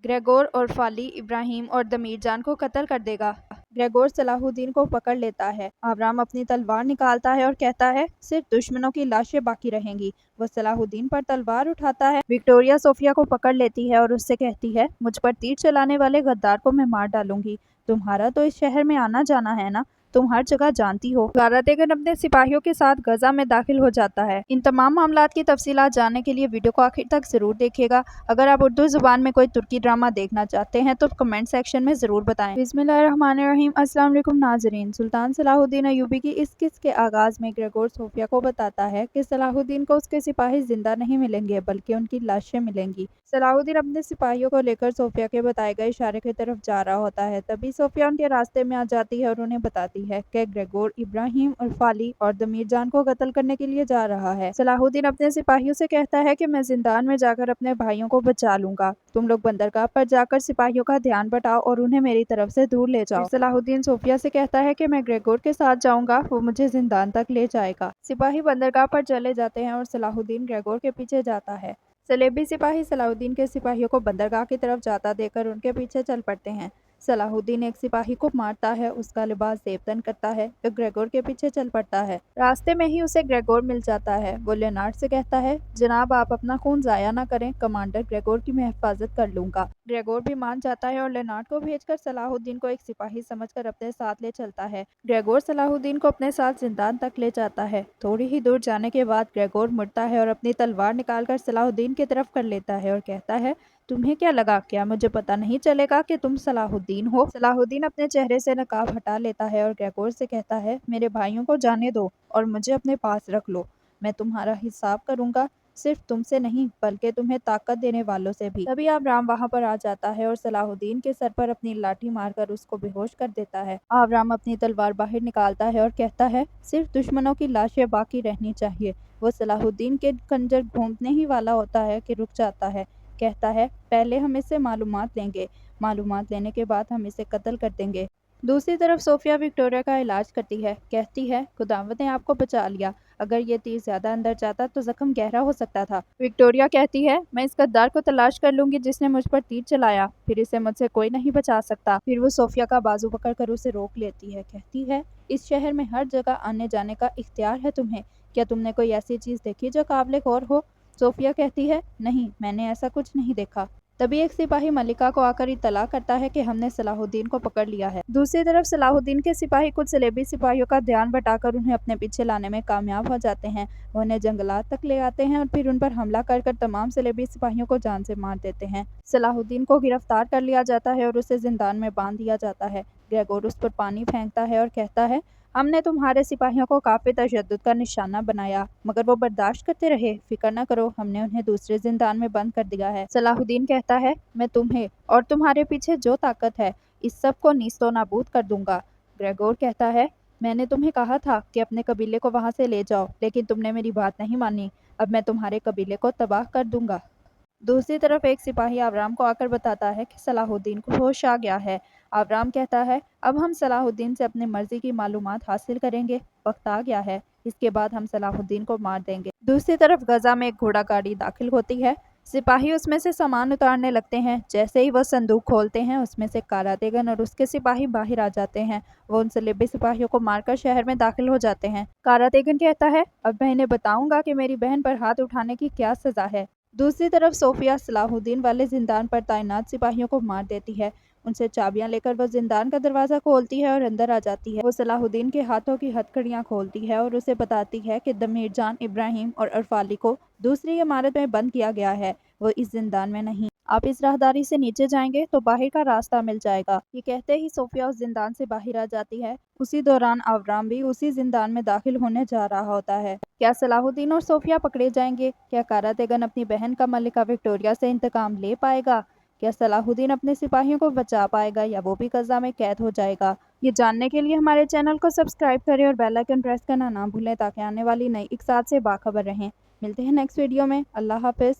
Gregor और फाली इब्राहिम और Damir जान को कत्ल कर देगा। ग्रेगोर सलाहुद्दीन को पकड़ लेता है। आबराम अपनी तलवार निकालता है और कहता है सिर्फ दुश्मनों की लाशें बाकी रहेंगी। वो सलाहुद्दीन पर तलवार उठाता है। विक्टोरिया सोफिया को पकड़ लेती है और उससे कहती है मुझ पर तीर चलाने वाले गद्दार को मैं मार डालूंगी। तुम्हारा तो इस शहर में आना जाना है ना, तुम हर जगह जानती हो। गारातेगन अपने सिपाहियों के साथ गजा में दाखिल हो जाता है। इन तमाम मामलात की तफसीलात जानने के लिए वीडियो को आखिर तक जरूर देखिएगा। अगर आप उर्दू जुबान में कोई तुर्की ड्रामा देखना चाहते हैं तो कमेंट सेक्शन में जरूर बताएं। बिस्मिल्लाहिर्रहमानिर्रहीम। अस्सलाम वालेकुम नाज़रीन। सुल्तान सलाहुद्दीन अय्यूबी की इस किस्त के आगाज में ग्रेगोर सोफिया को बताता है कि सलाहुद्दीन को उसके सिपाही जिंदा नहीं मिलेंगे बल्कि उनकी लाशें मिलेंगी। सलाहुद्दीन अपने सिपाहियों को लेकर सोफिया के बताए गए इशारे की तरफ जा रहा होता है। तभी सोफिया उनके रास्ते में आ जाती है और उन्हें बताती है कि ग्रेगोर इब्राहिम और फाली और दमीर जान को कत्ल करने के लिए जा रहा है। सलाहुद्दीन अपने सिपाहियों से कहता है कि मैं जिंदान में जाकर अपने भाइयों को बचा लूंगा, तुम लोग बंदरगाह पर जाकर सिपाहियों का ध्यान बटाओ और उन्हें मेरी तरफ से दूर ले जाओ। सलाहुद्दीन सोफिया से कहता है कि मैं ग्रेगोर के साथ जाऊंगा, वो मुझे जिंदान तक ले जाएगा। सिपाही बंदरगाह पर चले जाते हैं और सलाहुद्दीन ग्रेगोर के पीछे जाता है। सलेबी सिपाही सलाहुद्दीन के सिपाहियों को बंदरगाह की तरफ जाता देखकर उनके पीछे चल पड़ते हैं। सलाहुद्दीन एक सिपाही को मारता है, उसका लिबास जेबतन करता है, तो ग्रेगोर के पीछे चल पड़ता है। रास्ते में ही उसे ग्रेगोर मिल जाता है। वो लेनार्ड से कहता है जनाब आप अपना खून जाया ना करें, कमांडर ग्रेगोर की मैं हिफाजत कर लूंगा। ग्रेगोर भी मान जाता है और लेनार्ड को भेजकर सलाहुद्दीन को एक सिपाही समझकर अपने साथ ले चलता है। ग्रेगोर सलाहुद्दीन को अपने साथ जिंदान तक ले जाता है। थोड़ी ही दूर जाने के बाद ग्रेगोर मुड़ता है और अपनी तलवार निकालकर सलाहुद्दीन की तरफ कर लेता है और कहता है तुम्हें क्या लगा, क्या मुझे पता नहीं चलेगा कि तुम सलाहुद्दीन हो। सलाहुद्दीन अपने चेहरे से नकाब हटा लेता है और ग्रेगोर से कहता है मेरे भाइयों को जाने दो और मुझे अपने पास रख लो, मैं तुम्हारा हिसाब करूंगा, सिर्फ तुमसे नहीं बल्कि तुम्हें ताकत देने वालों से भी। तभी आबराम वहां पर आ जाता है और सलाहुद्दीन के सर पर अपनी लाठी मारकर उसको बेहोश कर देता है। आबराम अपनी तलवार बाहर निकालता है और कहता है सिर्फ दुश्मनों की लाशें बाकी रहनी चाहिए। वो सलाहुद्दीन के खंजर घूमने ही वाला होता है कि रुक जाता है। कहता है पहले हम इससे मालूमात लेंगे, मालूमात लेने के बाद हम इसे कत्ल कर देंगे। दूसरी तरफ सोफिया विक्टोरिया का इलाज करती है। कहती है खुदावंद ने आपको बचा लिया, अगर ये तीर ज्यादा अंदर जाता तो जख्म गहरा हो सकता था। विक्टोरिया कहती है मैं इस गद्दार को तलाश कर लूंगी जिसने मुझ पर तीर चलाया, फिर इसे मुझसे कोई नहीं बचा सकता। फिर वो सोफिया का बाजू पकड़कर उसे रोक लेती है। कहती है इस शहर में हर जगह आने जाने का इख्तियार है तुम्हें, क्या तुमने कोई ऐसी चीज देखी जो काबिल गौर हो। सोफिया कहती है नहीं, मैंने ऐसा कुछ नहीं देखा। तभी एक सिपाही मलिका को आकर इत्तला करता है कि हमने सलाहुद्दीन को पकड़ लिया है। दूसरी तरफ सलाहुद्दीन के सिपाही कुछ सलेबी सिपाहियों का ध्यान बटाकर उन्हें अपने पीछे लाने में कामयाब हो जाते हैं। वो उन्हें जंगलात तक ले आते हैं और फिर उन पर हमला कर तमाम सलेबी सिपाहियों को जान से मार देते हैं। सलाहुद्दीन को गिरफ्तार कर लिया जाता है और उसे जिंदान में बांध दिया जाता है। ग्रेगोर उस पर पानी फेंकता है और कहता है हमने तुम्हारे सिपाहियों को काफी तशद्दुद का निशाना बनाया मगर वो बर्दाश्त करते रहे, फिक्र न करो, हमने उन्हें दूसरे जिंदान में बंद कर दिया है। सलाहुद्दीन कहता है मैं तुम्हें और तुम्हारे पीछे जो ताकत है इस सब को नीस्तो नाबूद कर दूंगा। ग्रेगोर कहता है मैंने तुम्हें कहा था कि अपने कबीले को वहां से ले जाओ, लेकिन तुमने मेरी बात नहीं मानी, अब मैं तुम्हारे कबीले को तबाह कर दूंगा। दूसरी तरफ एक सिपाही आबराम को आकर बताता है कि सलाहुद्दीन को होश आ गया है। आबराम कहता है अब हम सलाहुद्दीन से अपनी मर्जी की मालूमात हासिल करेंगे, वक्त आ गया है, इसके बाद हम सलाहुद्दीन को मार देंगे। दूसरी तरफ गजा में एक घोड़ा गाड़ी दाखिल होती है। सिपाही उसमें से सामान उतारने लगते हैं। जैसे ही वो संदूक खोलते हैं उसमें से कारातेगन और उसके सिपाही बाहर आ जाते हैं। वो उन सलेबी सिपाहियों को मारकर शहर में दाखिल हो जाते हैं। कारातेगन कहता है अब मैं इन्हें बताऊंगा कि मेरी बहन पर हाथ उठाने की क्या सजा है। दूसरी तरफ सोफिया सलाहुद्दीन वाले जिंदान पर तैनात सिपाहियों को मार देती है। उनसे चाबियां लेकर वो जिंदान का दरवाजा खोलती है और अंदर आ जाती है। वो सलाहुद्दीन के हाथों की हथकड़ियां खोलती है और उसे बताती है कि दमीर जान, इब्राहिम और अरफाली को दूसरी इमारत में बंद किया गया है, वो इस जिंदान में नहीं। आप इस राहदारी से नीचे जाएंगे तो बाहर का रास्ता मिल जाएगा। ये कहते ही सोफिया उस जिंदान से बाहर आ जाती है। उसी दौरान आबराम भी उसी जिंदान में दाखिल होने जा रहा होता है। क्या सलाहुद्दीन और सोफिया पकड़े जाएंगे? क्या कारातेगन अपनी बहन का मलिका विक्टोरिया से इंतकाम ले पाएगा? क्या सलाहुद्दीन अपने सिपाहियों को बचा पाएगा या वो भी कज़ा में कैद हो जाएगा? ये जानने के लिए हमारे चैनल को सब्सक्राइब करें और बेल आइकन प्रेस करना ना भूलें ताकि आने वाली नई इक़्सात से बाखबर रहें। मिलते हैं नेक्स्ट वीडियो में। अल्लाह हाफ़िज़।